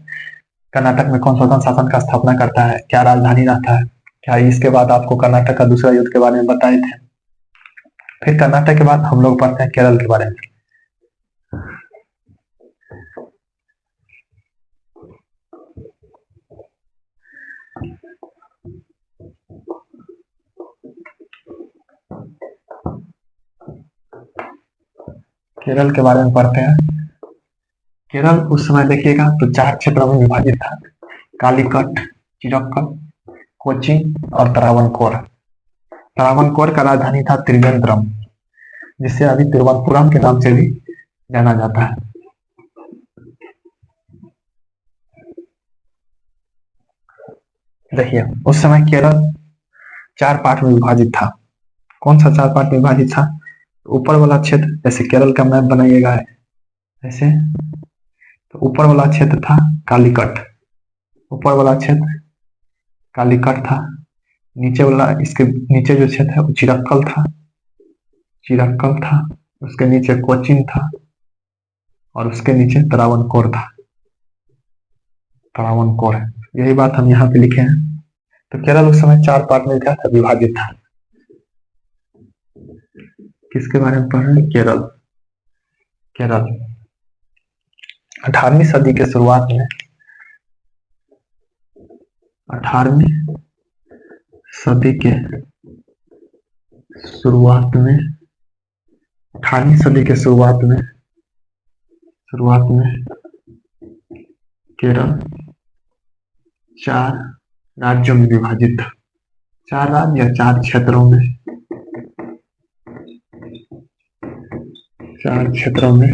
कर्नाटक में कौन स्वतंत्र शासन का स्थापना करता है, क्या राजधानी रहता है, क्या। इसके बाद आपको कर्नाटक का दूसरा युद्ध के बारे में बताए थे। फिर कर्नाटक के बाद हम लोग पढ़ते हैं केरल के बारे में। केरल के बारे में पढ़ते हैं। केरल उस समय देखिएगा तो 4 क्षेत्रों में विभाजित था: कालीकट, चिरक्कल, कोचीन और त्रावणकोर। त्रावणकोर का राजधानी था त्रिवेंद्रम, जिसे अभी तिरुवनंतपुरम के नाम से भी जाना जाता है। देखिए, उस समय केरल 4 पार्ट में विभाजित था। कौन सा 4 पार्ट में विभाजित था? ऊपर वाला क्षेत्र, जैसे केरल का मैप बनाइएगा ऐसे, तो ऊपर वाला क्षेत्र था कालीकट, ऊपर वाला क्षेत्र कालीकट था। नीचे वाला, इसके नीचे जो क्षेत्र है वो चिरक्कल था, उसके नीचे कोचीन था और उसके नीचे त्रावणकोर था। त्रावणकोर, यही बात हम यहाँ पे लिखे हैं। तो केरल उस समय 4 पार्ट में क्या था? विभाजित था। किसके बारे में पढ़ रहे हैं? केरल। केरल 18वीं सदी के शुरुआत में 18वीं सदी के शुरुआत में 18वीं सदी के शुरुआत में केरल 4 राज्यों में विभाजित था। 4 राज्य या 4 क्षेत्रों में 4 क्षेत्रों में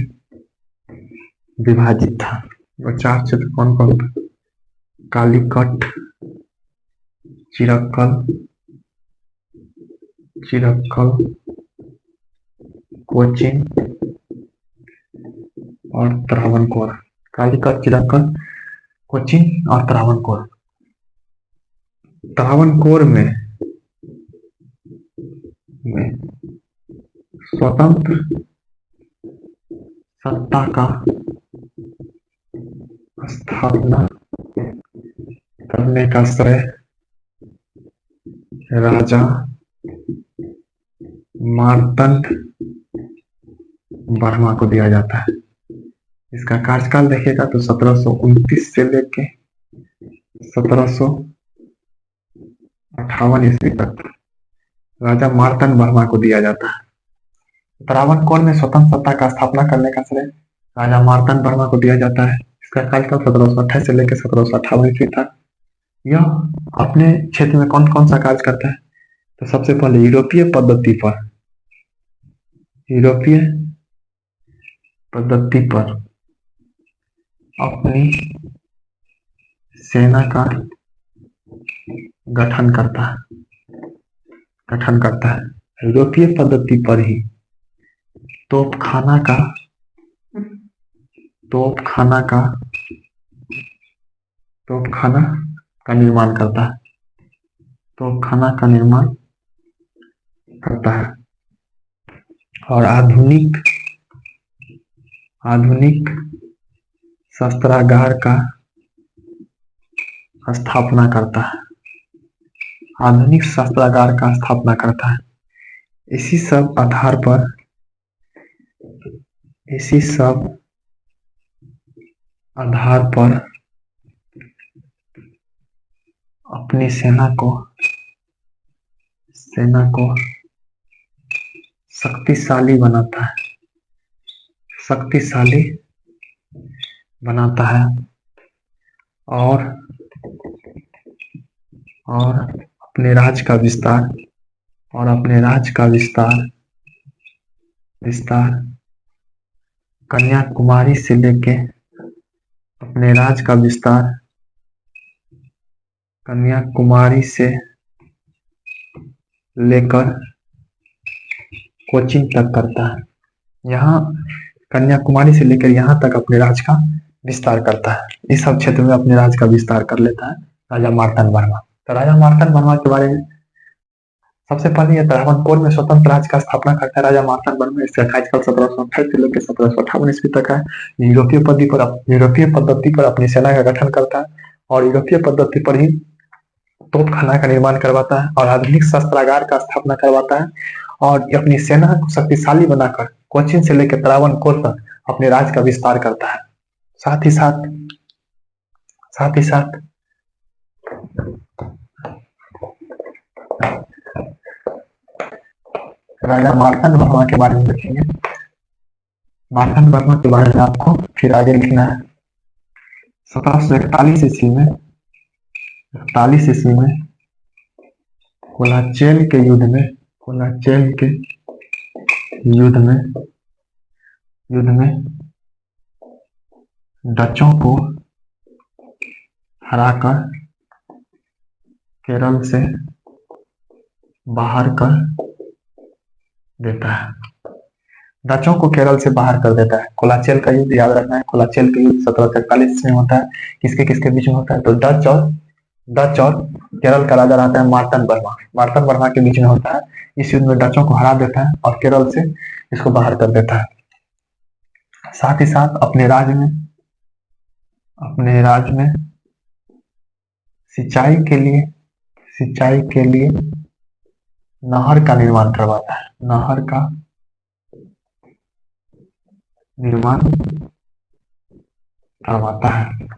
विभाजित था। वो 4 क्षेत्र कौन कौन था? कालीकट, चिरक्कल, कोचीन और त्रावणकोर। कालीकट, चिरक्कल, कोचीन और त्रावणकोर। त्रावणकोर में स्वतंत्र सत्ता का स्थापना करने का श्रेय राजा मार्तंड वर्मा को दिया जाता है। इसका कार्यकाल देखिएगा तो 1729 से लेके 1758 ईस्वी तक राजा मार्तंड वर्मा को दिया जाता है। त्रावणकोर में स्वतंत्र सत्ता का स्थापना करने का श्रेय राजा मार्तंड वर्मा को दिया जाता है। इसका कार्यकाल 1728 से लेकर 1758 ईस्वी तक। यह अपने क्षेत्र में कौन कौन सा कार्य करता है? तो सबसे पहले यूरोपीय पद्धति पर अपनी सेना का गठन करता है। यूरोपीय पद्धति पर ही तोपखाना का निर्माण करता है और आधुनिक शस्त्रागार का स्थापना करता है। इसी सब आधार पर अपनी सेना को शक्तिशाली बनाता है और अपने राज्य का विस्तार कन्याकुमारी से लेके कोचीन तक करता है। यहाँ कन्याकुमारी से लेकर यहाँ तक अपने राज्य का विस्तार करता है। इस सब क्षेत्र में अपने राज्य का विस्तार कर लेता है राजा मार्तंड वर्मा। तो राजा मार्तंड वर्मा के बारे में सबसे पहले यह त्रावणकोर में स्वतंत्र राज्य का स्थापना करता है राजा मार्तंड वर्मा। इसका कार्यकाल 1728 से लेकर 1758 ईस्वी तक है। यूरोपीय पद्धति पर अपनी सेना का गठन करता है और यूरोपीय पद्धति पर ही तोपखाना का निर्माण करवाता है और आधुनिक शस्त्रागार का स्थापना करवाता है और अपनी सेना को शक्तिशाली बनाकर कोचीन से लेकर त्रावणकोर तक अपने राज्य का विस्तार करता है। साथ ही साथ राजा मार्तंड वर्मा के बारे में देखेंगे। मार्तंड वर्मा के बारे में आपको फिर आगे लिखना है। 1741 ईस्वी में कोलाचेल के युद्ध में डचों को हराकर केरल से बाहर कर देता है। डचों को केरल से बाहर कर देता है। कोलाचेल का युद्ध याद रखना है। कोलाचेल का युद्ध 1743 में होता है। किसके बीच में होता है? तो डच और केरल का राजा रहता है मार्तंड वर्मा के बीच में होता है। इस युद्ध में डचों को हरा देता है और केरल से इसको बाहर कर देता है। साथ ही साथ अपने राज्य में सिंचाई के लिए नहर का निर्माण करवाता है। निर्माण करवाता है।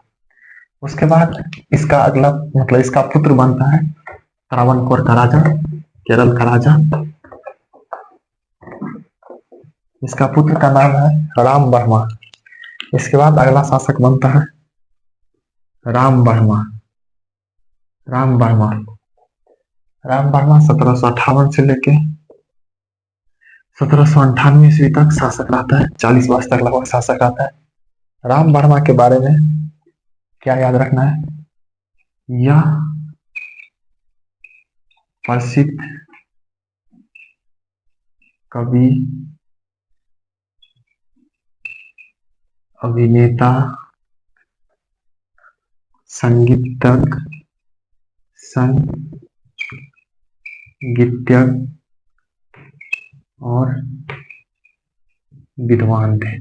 उसके बाद इसका अगला मतलब इसका पुत्र बनता है त्रावणकोर का राजा, केरल का राजा। इसका पुत्र का नाम है राम वर्मा। इसके बाद अगला शासक बनता है राम वर्मा। राम वर्मा 1758 से लेके 1798 ईस्वी तक शासक रहता है, 40 वर्ष तक लगभग शासक रहता है। राम वर्मा के बारे में क्या याद रखना है, यह प्रसिद्ध कवि, अभिनेता, संगीतज्ञ और विद्वान थे।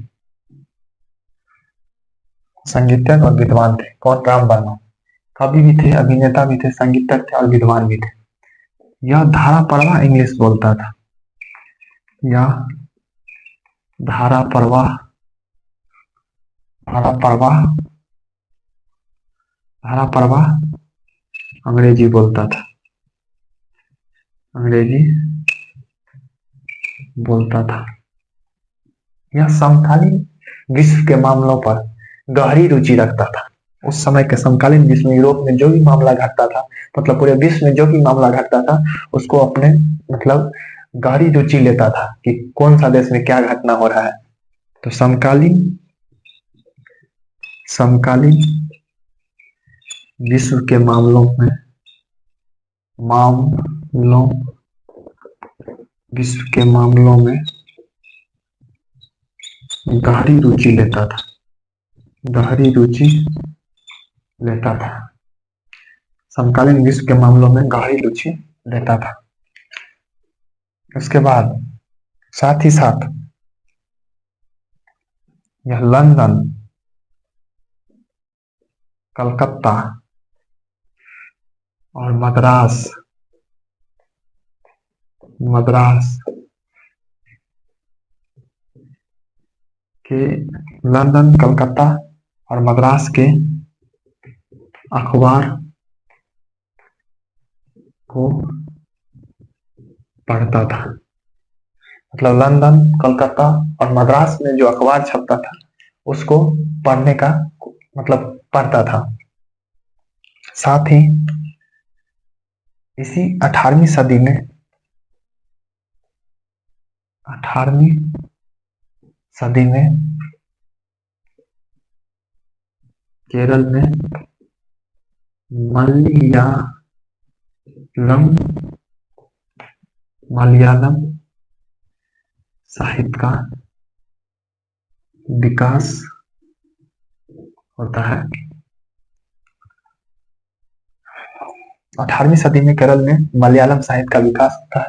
संगीतज्ञ और विद्वान थे कौन? राम वर्मा। कवि भी थे, अभिनेता भी थे, संगीतज्ञ थे और विद्वान भी थे। यह धारा प्रवाह इंग्लिश बोलता था। यह धारा प्रवाह अंग्रेजी बोलता था। यह समकालीन विश्व के मामलों पर गहरी रुचि रखता था। उस समय के समकालीन विश्व में, यूरोप में जो भी मामला घटता था, मतलब पूरे विश्व में जो भी मामला घटता था, उसको अपने मतलब गहरी रुचि लेता था कि कौन सा देश में क्या घटना हो रहा है। तो समकालीन विश्व के मामलों में गहरी रुचि लेता था। समकालीन विश्व के मामलों में गहरी रुचि लेता था। उसके बाद साथ ही साथ यह लंदन, कलकत्ता और मद्रास के लंदन, कलकत्ता और मद्रास के अखबार को पढ़ता था। मतलब लंदन, कलकत्ता और मद्रास में जो अखबार छपता था उसको पढ़ने का मतलब पढ़ता था। साथ ही इसी 18वीं सदी में केरल में मलयालम साहित्य का विकास होता है। 18वीं सदी में केरल में मलयालम साहित्य का विकास होता है।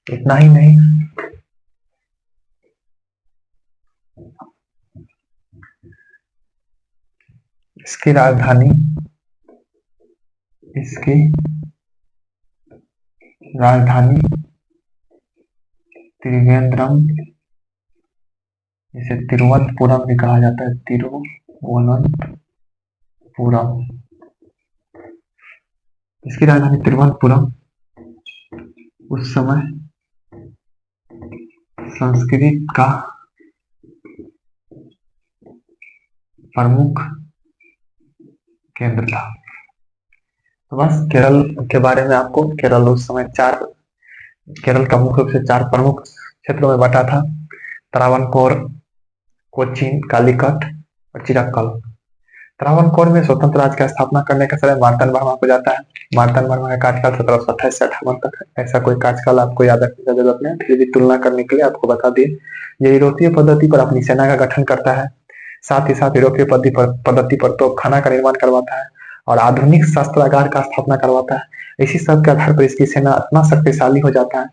इतना ही नहीं, इसकी राजधानी त्रिवेंद्रम, जिसे तिरुवनंतपुरम भी कहा जाता है, तिरुवनंतपुरम। इसकी राजधानी तिरुवनंतपुरम उस समय संस्कृत का प्रमुख केंद्र था। तो बस केरल के बारे में आपको, केरल उस समय केरल का मुख्य रूप से 4 प्रमुख क्षेत्रों में बटा था: त्रावणकोर, कोचीन, कालीकट और चिरक्कल। त्रावणकोर में स्वतंत्र राज्य का स्थापना करने का श्रेय मार्तंड वर्मा को जाता है। मार्तंड वर्मा का कार्यकाल 1728 से 58 तक है। ऐसा कोई कार्यकाल आपको याद रखने की जरूरत नहीं, फिर भी तुलना करने के लिए आपको बता दिए। ये यूरोपीय पद्धति पर अपनी सेना का गठन करता है, साथ ही साथ यूरोपीय पद्धति पर तोपखाना का निर्माण करवाता है और आधुनिक शस्त्रागार का स्थापना करवाता है। इसी सब के आधार पर इसकी सेना इतना शक्तिशाली हो जाता है,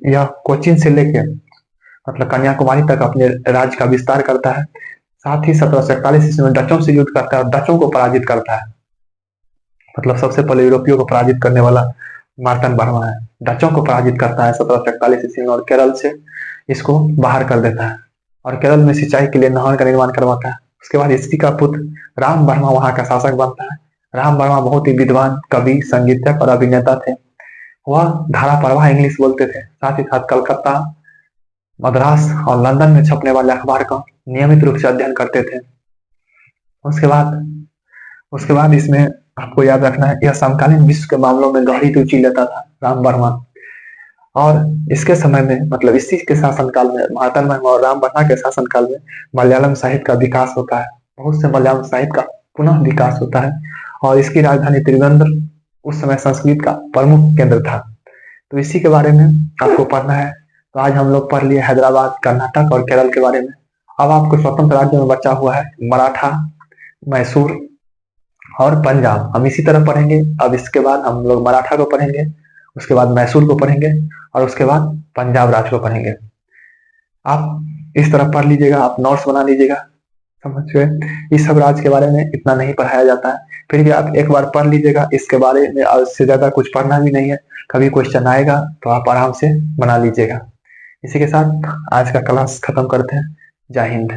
यह कोचीन से लेके मतलब कन्याकुमारी तक अपने राज्य का विस्तार करता है। साथ ही 1741 ईस्वी में डचों से युद्ध करता है और डचों को पराजित करता है। मतलब सबसे पहले यूरोपियों को पराजित करने वाला मार्तंड वर्मा है। डचों को पराजित करता है 1741 ईस्वी में और केरल से इसको बाहर कर देता है। और केरल में सिंचाई के लिए नहर का निर्माण करवाता है। उसके बाद इसी का पुत्र राम वर्मा वहां का शासक बनता है। राम वर्मा बहुत ही विद्वान कवि, संगीतज्ञ और अभिनेता थे। वह धारा प्रवाह इंग्लिश बोलते थे, साथ ही साथ कलकत्ता, मद्रास और लंदन में छपने वाले अखबार का नियमित रूप से अध्ययन करते थे। उसके बाद उसके बाद इसमें आपको याद रखना है, यह समकालीन विश्व के मामलों में गहरी रुचि लेता था राम वर्मा। और इसके समय में, मतलब इसी के शासनकाल में, महात्मा वर्मा और राम वर्मा के शासनकाल में मलयालम साहित्य का विकास होता है। बहुत से मलयालम साहित्य का पुनः विकास होता है और इसकी राजधानी त्रिवेंद्र उस समय संस्कृत का प्रमुख केंद्र था। तो इसी के बारे में आपको पढ़ना है। तो आज हम लोग पढ़ लिए हैदराबाद, कर्नाटक और केरल के बारे में। अब आपको स्वतंत्र राज्य में बचा हुआ है मराठा, मैसूर और पंजाब। हम इसी तरह पढ़ेंगे। अब इसके बाद हम लोग मराठा को पढ़ेंगे, उसके बाद मैसूर को पढ़ेंगे और उसके बाद पंजाब राज्य को पढ़ेंगे। आप इस तरह पढ़ लीजिएगा, आप नोट्स बना लीजिएगा। समझ गए? इस सब राज्य के बारे में इतना नहीं पढ़ाया जाता है, फिर भी आप एक बार पढ़ लीजिएगा। इसके बारे में इससे ज्यादा कुछ पढ़ना भी नहीं है। कभी क्वेश्चन आएगा तो आप आराम से बना लीजिएगा। इसी के साथ आज का क्लास खत्म करते हैं। जय हिंद।